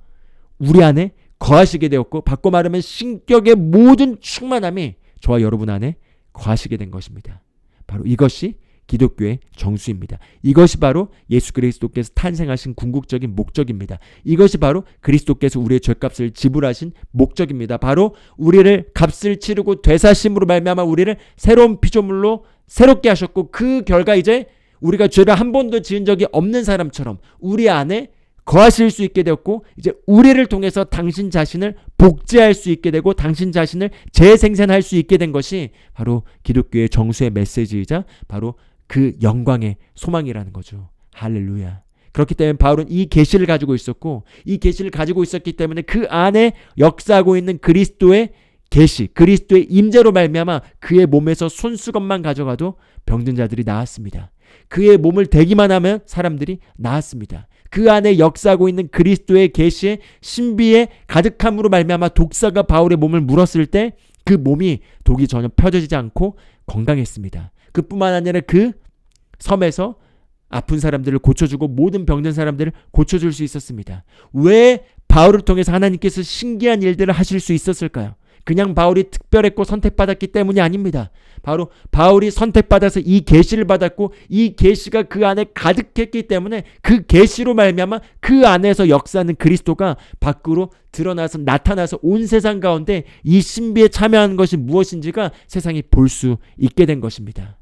우리 안에 거하시게 되었고, 바꿔 말하면 신격의 모든 충만함이 저와 여러분 안에 거하시게 된 것입니다. 바로 이것이 기독교의 정수입니다. 이것이 바로 예수 그리스도께서 탄생하신 궁극적인 목적입니다. 이것이 바로 그리스도께서 우리의 죄값을 지불하신 목적입니다. 바로 우리를 값을 치르고 되사심으로 말미암아 우리를 새로운 피조물로 새롭게 하셨고, 그 결과 이제 우리가 죄를 한 번도 지은 적이 없는 사람처럼 우리 안에 거하실 수 있게 되었고, 이제 우리를 통해서 당신 자신을 복제할 수 있게 되고 당신 자신을 재생산할 수 있게 된 것이 바로 기독교의 정수의 메시지이자 바로 그 영광의 소망이라는 거죠. 할렐루야. 그렇기 때문에 바울은 이 계시를 가지고 있었고, 이 계시를 가지고 있었기 때문에 그 안에 역사하고 있는 그리스도의 계시, 그리스도의 임재로 말미암아 그의 몸에서 손수건만 가져가도 병든 자들이 나았습니다. 그의 몸을 대기만 하면 사람들이 나았습니다. 그 안에 역사하고 있는 그리스도의 계시의 신비의 가득함으로 말미암아 독사가 바울의 몸을 물었을 때 그 몸이 독이 전혀 펴지지 않고 건강했습니다. 그뿐만 아니라 그 섬에서 아픈 사람들을 고쳐주고 모든 병든 사람들을 고쳐줄 수 있었습니다. 왜 바울을 통해서 하나님께서 신기한 일들을 하실 수 있었을까요? 그냥 바울이 특별했고 선택받았기 때문이 아닙니다. 바로 바울이 선택받아서 이 계시를 받았고, 이 계시가 그 안에 가득했기 때문에 그 계시로 말미암아 그 안에서 역사하는 그리스도가 밖으로 드러나서 나타나서 온 세상 가운데 이 신비에 참여하는 것이 무엇인지가 세상이 볼 수 있게 된 것입니다.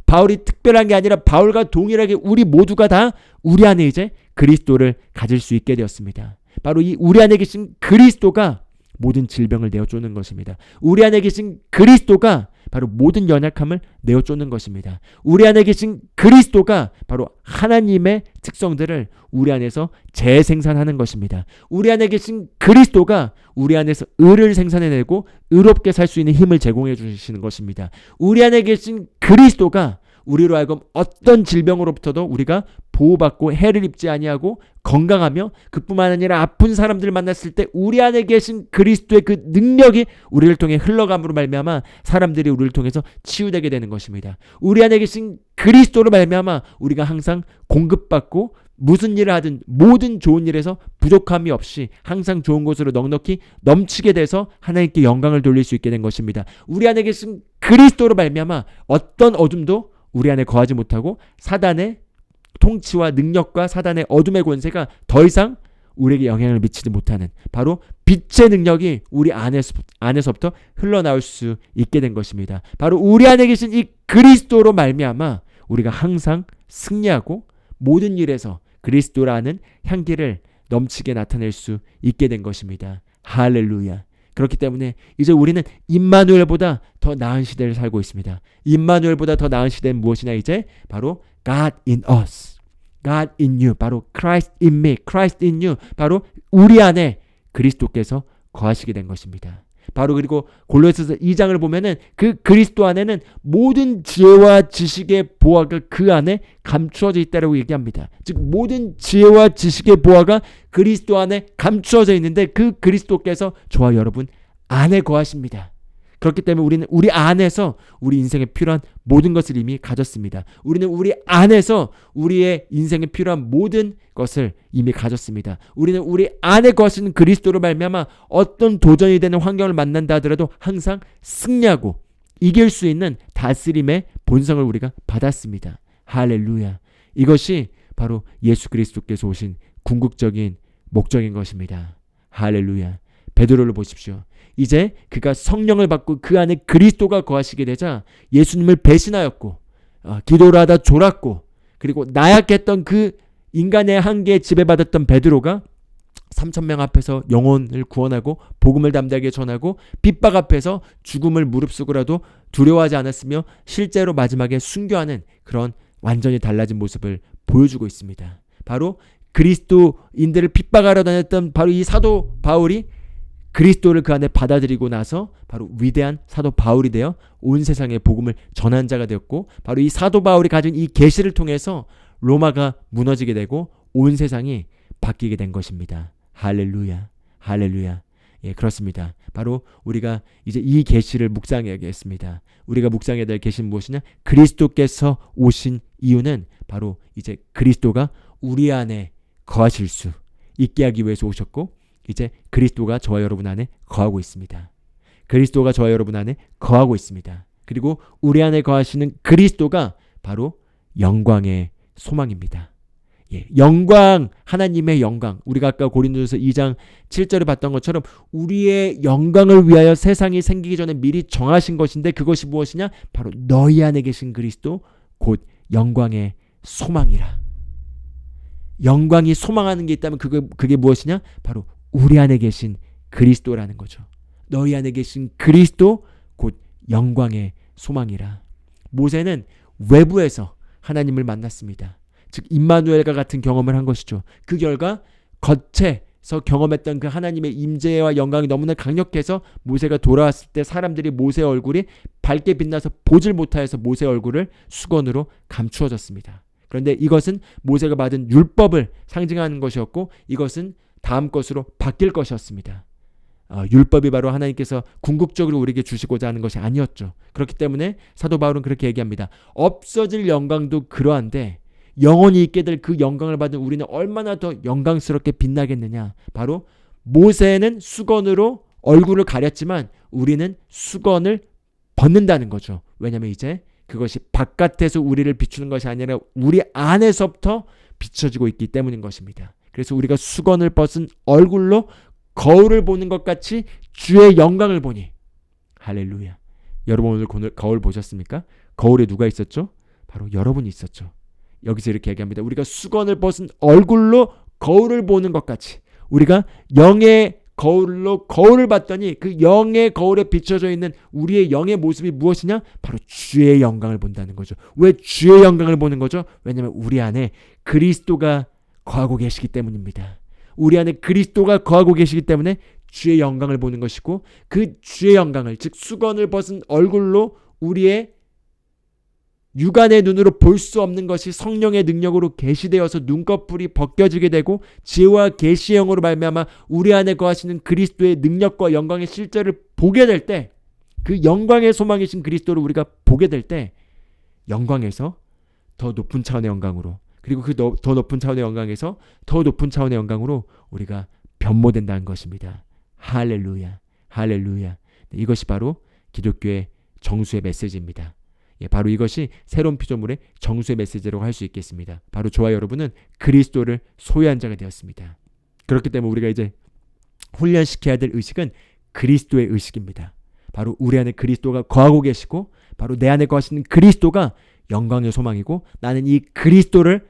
바울이 특별한 게 아니라 바울과 동일하게 우리 모두가 다 우리 안에 이제 그리스도를 가질 수 있게 되었습니다. 바로 이 우리 안에 계신 그리스도가 모든 질병을 내어 쫓는 것입니다. 우리 안에 계신 그리스도가 바로 모든 연약함을 내어 쫓는 것입니다. 우리 안에 계신 그리스도가 바로 하나님의 특성들을 우리 안에서 재생산하는 것입니다. 우리 안에 계신 그리스도가 우리 안에서 의를 생산해내고 의롭게 살 수 있는 힘을 제공해 주시는 것입니다. 우리 안에 계신 그리스도가 우리로 하여금 어떤 질병으로부터도 우리가 보호받고 해를 입지 아니하고 건강하며, 그뿐만 아니라 아픈 사람들을 만났을 때 우리 안에 계신 그리스도의 그 능력이 우리를 통해 흘러감으로 말미암아 사람들이 우리를 통해서 치유되게 되는 것입니다. 우리 안에 계신 그리스도로 말미암아 우리가 항상 공급받고 무슨 일을 하든 모든 좋은 일에서 부족함이 없이 항상 좋은 것으로 넉넉히 넘치게 돼서 하나님께 영광을 돌릴 수 있게 된 것입니다. 우리 안에 계신 그리스도로 말미암아 어떤 어둠도 우리 안에 거하지 못하고 사단의 통치와 능력과 사단의 어둠의 권세가 더 이상 우리에게 영향을 미치지 못하는 바로 빛의 능력이 우리 안에서부터 흘러나올 수 있게 된 것입니다. 바로 우리 안에 계신 이 그리스도로 말미암아 우리가 항상 승리하고 모든 일에서 그리스도라는 향기를 넘치게 나타낼 수 있게 된 것입니다. 할렐루야. 그렇기 때문에 이제 우리는 임마누엘보다 더 나은 시대를 살고 있습니다. 임마누엘보다 더 나은 시대는 무엇이냐? 이제 바로 God in us, God in you, 바로 Christ in me, Christ in you, 바로 우리 안에 그리스도께서 거하시게 된 것입니다. 바로 그리고 골로새서 2장을 보면은 그 그리스도 안에는 모든 지혜와 지식의 보화가 그 안에 감추어져 있다라고 얘기합니다. 즉 모든 지혜와 지식의 보화가 그리스도 안에 감추어져 있는데 그 그리스도께서 저와 여러분 안에 거하십니다. 그렇기 때문에 우리는 우리 안에서 우리 인생에 필요한 모든 것을 이미 가졌습니다. 우리는 우리 안에서 우리의 인생에 필요한 모든 것을 이미 가졌습니다. 우리는 우리 안에 거하시는 그리스도로 말미암아 어떤 도전이 되는 환경을 만난다 하더라도 항상 승리하고 이길 수 있는 다스림의 본성을 우리가 받았습니다. 할렐루야. 이것이 바로 예수 그리스도께서 오신 궁극적인 목적인 것입니다. 할렐루야. 베드로를 보십시오. 이제 그가 성령을 받고 그 안에 그리스도가 거하시게 되자 예수님을 배신하였고 기도를 하다 졸았고, 그리고 나약했던 그 인간의 한계에 지배받았던 베드로가 3,000명 앞에서 영혼을 구원하고 복음을 담대하게 전하고 핍박 앞에서 죽음을 무릅쓰고라도 두려워하지 않았으며 실제로 마지막에 순교하는 그런 완전히 달라진 모습을 보여주고 있습니다. 바로 그리스도인들을 핍박하러 다녔던 바로 이 사도 바울이 그리스도를 그 안에 받아들이고 나서 바로 위대한 사도 바울이 되어 온 세상에 복음을 전한 자가 되었고, 바로 이 사도 바울이 가진 이 계시를 통해서 로마가 무너지게 되고 온 세상이 바뀌게 된 것입니다. 할렐루야. 할렐루야. 예, 그렇습니다. 바로 우리가 이제 이 계시를 묵상해야겠습니다. 우리가 묵상해야 될 계시는 무엇이냐? 그리스도께서 오신 이유는 바로 이제 그리스도가 우리 안에 거하실 수 있게 하기 위해서 오셨고, 이제 그리스도가 저와 여러분 안에 거하고 있습니다. 그리스도가 저와 여러분 안에 거하고 있습니다. 그리고 우리 안에 거하시는 그리스도가 바로 영광의 소망입니다. 예, 영광, 하나님의 영광. 우리가 아까 고린도전서 2장 7절에 봤던 것처럼 우리의 영광을 위하여 세상이 생기기 전에 미리 정하신 것인데, 그것이 무엇이냐? 바로 너희 안에 계신 그리스도, 곧 영광의 소망이라. 영광이 소망하는 게 있다면 그게 무엇이냐? 바로 우리 안에 계신 그리스도라는 거죠. 너희 안에 계신 그리스도, 곧 영광의 소망이라. 모세는 외부에서 하나님을 만났습니다. 즉 임마누엘과 같은 경험을 한 것이죠. 그 결과 겉에서 경험했던 그 하나님의 임재와 영광이 너무나 강력해서 모세가 돌아왔을 때 사람들이 모세의 얼굴이 밝게 빛나서 보질 못하여서 모세의 얼굴을 수건으로 감추어졌습니다. 그런데 이것은 모세가 받은 율법을 상징하는 것이었고, 이것은 다음 것으로 바뀔 것이었습니다. 율법이 바로 하나님께서 궁극적으로 우리에게 주시고자 하는 것이 아니었죠. 그렇기 때문에 사도 바울은 그렇게 얘기합니다. 없어질 영광도 그러한데 영원히 있게 될 그 영광을 받은 우리는 얼마나 더 영광스럽게 빛나겠느냐. 바로 모세는 수건으로 얼굴을 가렸지만 우리는 수건을 벗는다는 거죠. 왜냐하면 이제 그것이 바깥에서 우리를 비추는 것이 아니라 우리 안에서부터 비춰지고 있기 때문인 것입니다. 그래서 우리가 수건을 벗은 얼굴로 거울을 보는 것 같이 주의 영광을 보니. 할렐루야. 여러분 오늘 거울 보셨습니까? 거울에 누가 있었죠? 바로 여러분이 있었죠. 여기서 이렇게 얘기합니다. 우리가 수건을 벗은 얼굴로 거울을 보는 것 같이 우리가 영의 거울로 거울을 봤더니 그 영의 거울에 비춰져 있는 우리의 영의 모습이 무엇이냐? 바로 주의 영광을 본다는 거죠. 왜 주의 영광을 보는 거죠? 왜냐하면 우리 안에 그리스도가 거하고 계시기 때문입니다. 우리 안에 그리스도가 거하고 계시기 때문에 주의 영광을 보는 것이고, 그 주의 영광을, 즉 수건을 벗은 얼굴로 우리의 육안의 눈으로 볼 수 없는 것이 성령의 능력으로 계시되어서 눈꺼풀이 벗겨지게 되고 지혜와 계시의 영으로 말미암아 우리 안에 거하시는 그리스도의 능력과 영광의 실제를 보게 될 때, 그 영광의 소망이신 그리스도를 우리가 보게 될 때 영광에서 더 높은 차원의 영광으로, 그리고 그 더 높은 차원의 영광에서 더 높은 차원의 영광으로 우리가 변모된다는 것입니다. 할렐루야, 할렐루야. 이것이 바로 기독교의 정수의 메시지입니다. 예, 바로 이것이 새로운 피조물의 정수의 메시지라고 할 수 있겠습니다. 바로 저와 여러분은 그리스도를 소유한 자가 되었습니다. 그렇기 때문에 우리가 이제 훈련시켜야 될 의식은 그리스도의 의식입니다. 바로 우리 안에 그리스도가 거하고 계시고, 바로 내 안에 거하시는 그리스도가 영광의 소망이고, 나는 이 그리스도를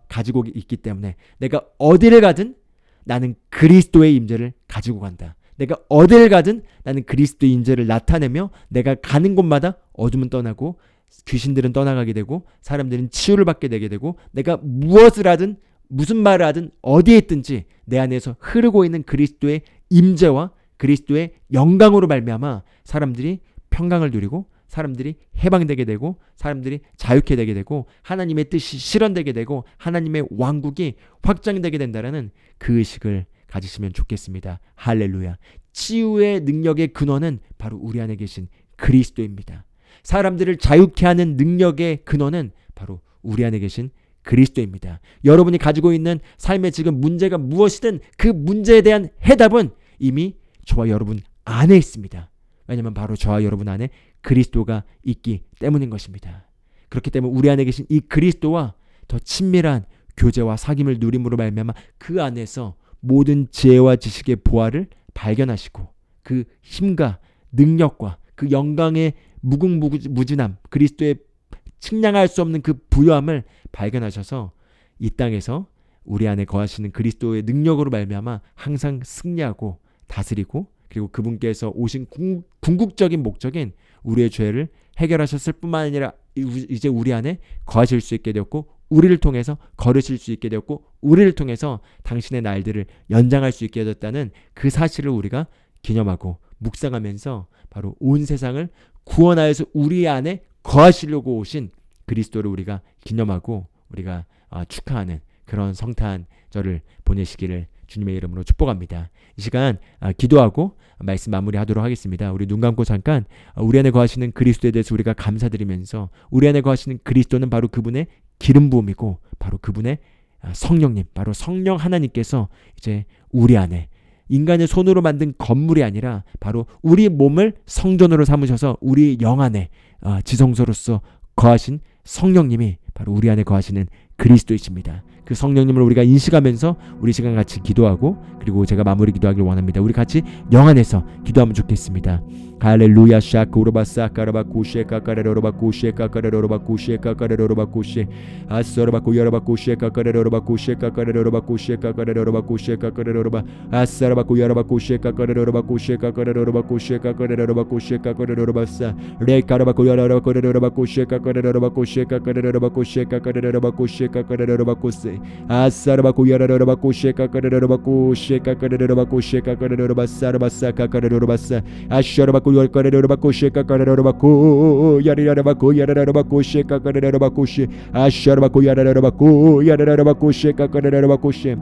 가지고 있기 때문에 내가 어디를 가든 나는 그리스도의 임재를 가지고 간다. 내가 어딜 가든 나는 그리스도의 임재를 나타내며 내가 가는 곳마다 어둠은 떠나고 귀신들은 떠나가게 되고 사람들은 치유를 받게 되게 되고, 내가 무엇을 하든 무슨 말을 하든 어디에 있든지 내 안에서 흐르고 있는 그리스도의 임재와 그리스도의 영광으로 말미암아 사람들이 평강을 누리고, 사람들이 해방되게 되고, 사람들이 자유케 되게 되고, 하나님의 뜻이 실현되게 되고, 하나님의 왕국이 확장되게 된다라는 그 의식을 가지시면 좋겠습니다. 할렐루야. 치유의 능력의 근원은 바로 우리 안에 계신 그리스도입니다. 사람들을 자유케 하는 능력의 근원은 바로 우리 안에 계신 그리스도입니다. 여러분이 가지고 있는 삶의 지금 문제가 무엇이든 그 문제에 대한 해답은 이미 저와 여러분 안에 있습니다. 왜냐하면 바로 저와 여러분 안에 그리스도가 있기 때문인 것입니다. 그렇기 때문에 우리 안에 계신 이 그리스도와 더 친밀한 교제와 사귐을 누림으로 말미암아 그 안에서 모든 지혜와 지식의 보화를 발견하시고, 그 힘과 능력과 그 영광의 무궁무진함, 그리스도의 측량할 수 없는 그 부요함을 발견하셔서 이 땅에서 우리 안에 거하시는 그리스도의 능력으로 말미암아 항상 승리하고 다스리고, 그리고 그분께서 오신 궁극적인 목적인 우리의 죄를 해결하셨을 뿐만 아니라 이제 우리 안에 거하실 수 있게 되었고, 우리를 통해서 걸으실 수 있게 되었고, 우리를 통해서 당신의 날들을 연장할 수 있게 되었다는 그 사실을 우리가 기념하고 묵상하면서 바로 온 세상을 구원하여서 우리 안에 거하시려고 오신 그리스도를 우리가 기념하고 우리가 축하하는 그런 성탄절을 보내시기를 주님의 이름으로 축복합니다. 이 시간 기도하고 말씀 마무리하도록 하겠습니다. 우리 눈 감고 잠깐 우리 안에 거하시는 그리스도에 대해서 우리가 감사드리면서, 우리 안에 거하시는 그리스도는 바로 그분의 기름 부음이고 바로 그분의 성령님, 바로 성령 하나님께서 이제 우리 안에 인간의 손으로 만든 건물이 아니라 바로 우리 몸을 성전으로 삼으셔서 우리 영 안에 지성소로서 거하신 성령님이 바로 우리 안에 거하시는 그리스도이십니다. 그 성령님을 우리가 인식하면서 우리 시간 같이 기도하고, 그리고 제가 마무리 기도하길 원합니다. 우리 같이 영 안에서 기도하면 좋겠습니다. 할렐루야. 샤코로바사 까라바쿠시에 까까레로바쿠시에 까까레로바쿠시에 까까레로바쿠시에 아서바쿠 여라바쿠시에 까까레로바쿠시에 까까레로바쿠시에 까까레로바쿠시에 까까레로바 아사바쿠 여라바쿠시에 까까레로바쿠시에 까까레로바쿠시에 까까레로바쿠시에 까까레로바사 레카라바쿠 여라바쿠레로바쿠시에 까까레로바쿠시에 까까레로바쿠시에 까까레로바쿠시에 까까레로바쿠시 아사바쿠 여라바쿠시에 까까레로바쿠시에 까까레로바쿠시에 까까레로바사라바사 까까레로바사 아셔라바쿠 열까레로바쿠시에 까까레로바쿠 야리라바쿠 야라라바쿠시에 까까레로바쿠시 아셔라바쿠 야라라바쿠 야라라바쿠시에 까까레로바쿠시.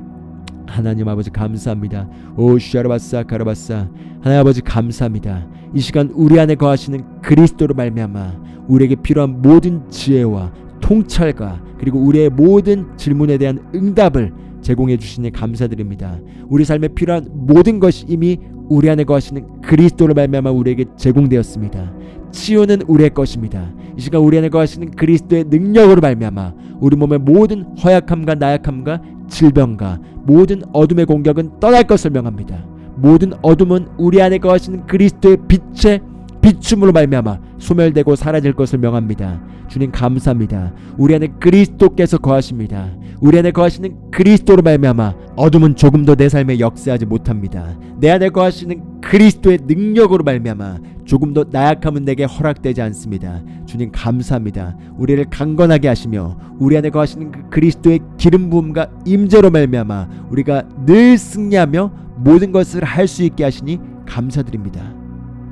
하나님 아버지 감사합니다. 오 샤라바사 카라바사. 하나님 아버지 감사합니다. 이 시간 우리 안에 거하시는 그리스도로 말미암아 우리에게 필요한 모든 지혜와 통찰과 그리고 우리의 모든 질문에 대한 응답을 제공해 주시니 감사드립니다. 우리 삶에 필요한 모든 것이 이미 우리 안에 거하시는 그리스도로 말미암아 우리에게 제공되었습니다. 치유는 우리의 것입니다. 이 시간 우리 안에 거하시는 그리스도의 능력으로 말미암아 우리 몸의 모든 허약함과 나약함과 질병과 모든 어둠의 공격은 떠날 것을 명합니다. 모든 어둠은 우리 안에 거하시는 그리스도의 빛의 비춤으로 말미암아 소멸되고 사라질 것을 명합니다. 주님 감사합니다. 우리 안에 그리스도께서 거하십니다. 우리 안에 거하시는 그리스도로 말미암아 어둠은 조금도 내 삶에 역사하지 못합니다. 내 안에 거하시는 그리스도의 능력으로 말미암아 조금도 나약함은 내게 허락되지 않습니다. 주님 감사합니다. 우리를 강건하게 하시며 우리 안에 거하시는 그 그리스도의 기름 부음과 임재로 말미암아 우리가 늘 승리하며 모든 것을 할 수 있게 하시니 감사드립니다.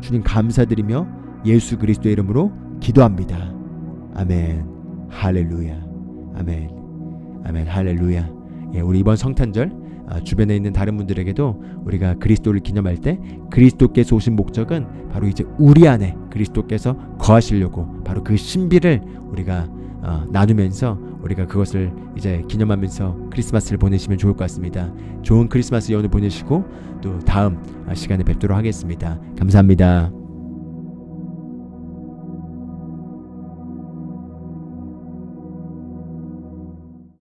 주님 감사드리며 예수 그리스도의 이름으로 기도합니다. 아멘. 할렐루야. 아멘. 아멘. 할렐루야. 우리 이번 성탄절 주변에 있는 다른 분들에게도 우리가 그리스도를 기념할 때 그리스도께서 오신 목적은 바로 이제 우리 안에 그리스도께서 거하시려고 바로 그 신비를 우리가 나누면서 우리가 그것을 이제 기념하면서 크리스마스를 보내시면 좋을 것 같습니다. 좋은 크리스마스 연휴 보내시고 또 다음 시간에 뵙도록 하겠습니다. 감사합니다.